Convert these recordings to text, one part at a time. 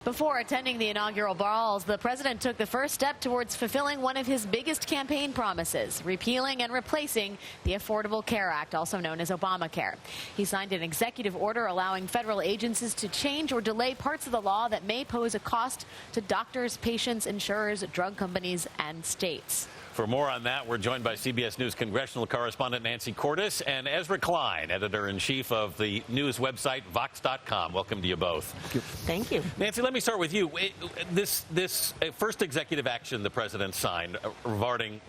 Before attending the inaugural balls, the president took the first step towards fulfilling one of his biggest campaign promises, repealing and replacing the Affordable Care Act, also known as Obamacare. He signed an executive order allowing federal agencies to change or delay parts of the law that may pose a cost to doctors, patients, insurers, drug companies, and states. For more on that, we're joined by CBS News congressional correspondent Nancy Cordes and Ezra Klein, editor-in-chief of the news website Vox.com. Welcome to you both. Thank you. Nancy, let me start with you. This first executive action the president signed regarding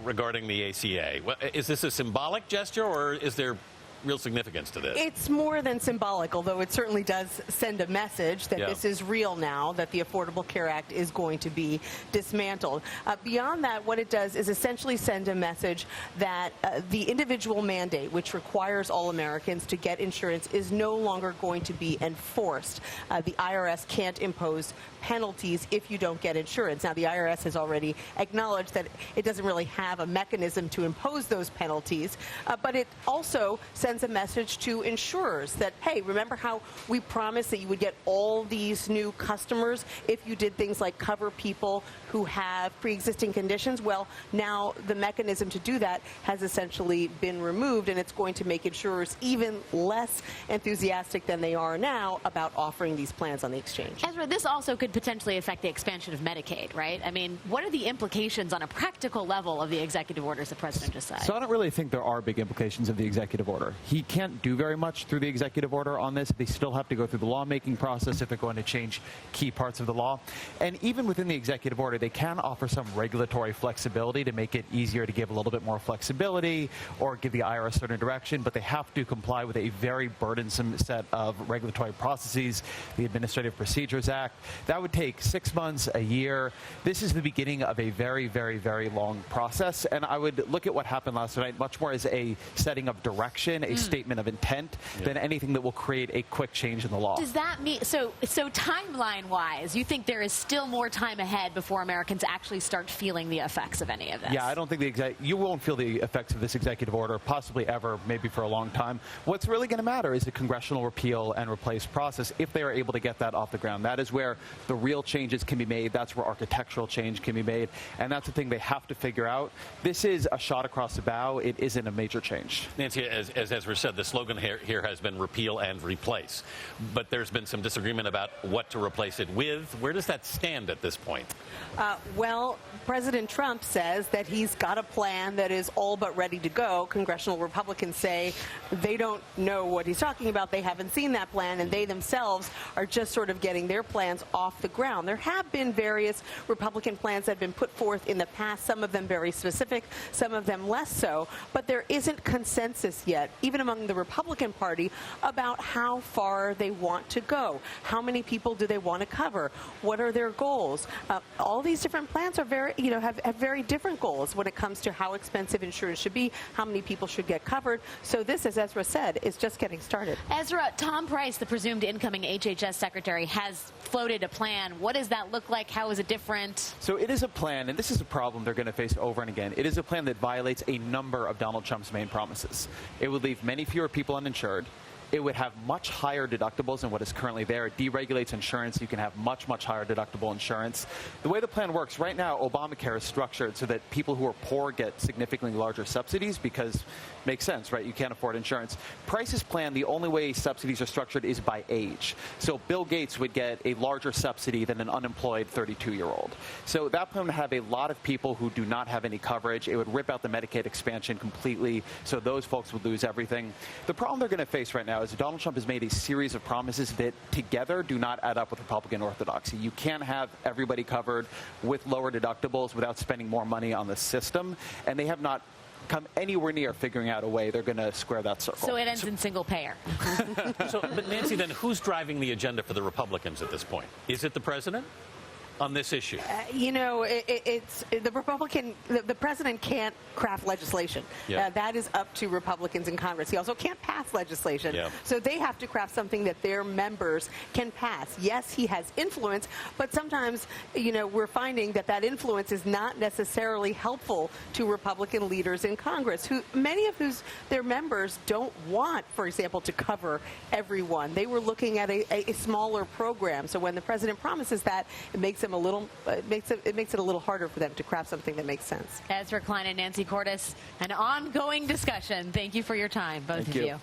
the ACA, is this a symbolic gesture or is there real significance to this? It's more than symbolic, although it certainly does send a message that this is real now, that the Affordable Care Act is going to be dismantled. Beyond that, what it does is essentially send a message that the individual mandate, which requires all Americans to get insurance, is no longer going to be enforced. The IRS can't impose penalties if you don't get insurance. Now, the IRS has already acknowledged that it doesn't really have a mechanism to impose those penalties, but it also sends a message to insurers that, hey, remember how we promised that you would get all these new customers if you did things like cover people who have pre-existing conditions? Well, now the mechanism to do that has essentially been removed, and it's going to make insurers even less enthusiastic than they are now about offering these plans on the exchange. Ezra, this also could potentially affect the expansion of Medicaid, right? I mean, what are the implications on a practical level of the executive orders the president just signed? So I don't really think there are big implications of the executive order. He can't do very much through the executive order on this. They still have to go through the lawmaking process if they're going to change key parts of the law. And even within the executive order, they can offer some regulatory flexibility to make it easier to give a little bit more flexibility or give the IRS certain direction, but they have to comply with a very burdensome set of regulatory processes, the Administrative Procedures Act. That would take 6 months, a year. This is the beginning of a very, very, very long process, and I would look at what happened last night much more as a setting of direction, a statement of intent, than anything that will create a quick change in the law. Does that mean, so timeline-wise, you think there is still more time ahead before Americans actually start feeling the effects of any of this? Yeah, I don't think you won't feel the effects of this executive order, possibly ever, maybe for a long time. What's really going to matter is the congressional repeal and replace process if they are able to get that off the ground. That is where the real changes can be made. That's where architectural change can be made. And that's the thing they have to figure out. This is a shot across the bow. It isn't a major change. Nancy, as Ezra said, the slogan here has been repeal and replace. But there's been some disagreement about what to replace it with. Where does that stand at this point? Well, President Trump says that he's got a plan that is all but ready to go. Congressional Republicans say they don't know what he's talking about. They haven't seen that plan, and they themselves are just sort of getting their plans off the ground. There have been various Republican plans that have been put forth in the past, some of them very specific, some of them less so, but there isn't consensus yet, even among the Republican Party, about how far they want to go. How many people do they want to cover? What are their goals? All these different plans are very, have very different goals when it comes to how expensive insurance should be, how many people should get covered. So this, as Ezra said, is just getting started. Ezra, Tom Price, the presumed incoming HHS secretary, has floated a plan. What does that look like? How is it different? So it is a plan, and this is a problem they're going to face over and again. It is a plan that violates a number of Donald Trump's main promises. It would leave many fewer people uninsured. It would have much higher deductibles than what is currently there. It deregulates insurance. You can have much, much higher deductible insurance. The way the plan works right now, Obamacare is structured so that people who are poor get significantly larger subsidies because it makes sense, right? You can't afford insurance. Price's plan, the only way subsidies are structured is by age. So Bill Gates would get a larger subsidy than an unemployed 32-year-old. So that plan would have a lot of people who do not have any coverage. It would rip out the Medicaid expansion completely, so those folks would lose everything. The problem they're going to face right now is Donald Trump has made a series of promises that together do not add up with Republican orthodoxy. You can't have everybody covered with lower deductibles without spending more money on the system, and they have not come anywhere near figuring out a way they're going to square that circle. So it ends in single payer. But Nancy, then who's driving the agenda for the Republicans at this point? Is it the president? on this issue? You know, it's the president can't craft legislation. Yeah. That is up to Republicans in Congress. He also can't pass legislation. Yeah. So they have to craft something that their members can pass. Yes, he has influence, but sometimes, you know, we're finding that influence is not necessarily helpful to Republican leaders in Congress, many of their members don't want, for example, to cover everyone. They were looking at a smaller program. So when the president promises that, it makes it a little harder for them to craft something that makes sense. Ezra, Klein, and Nancy Cordes, an ongoing discussion. Thank you for your time, both of you.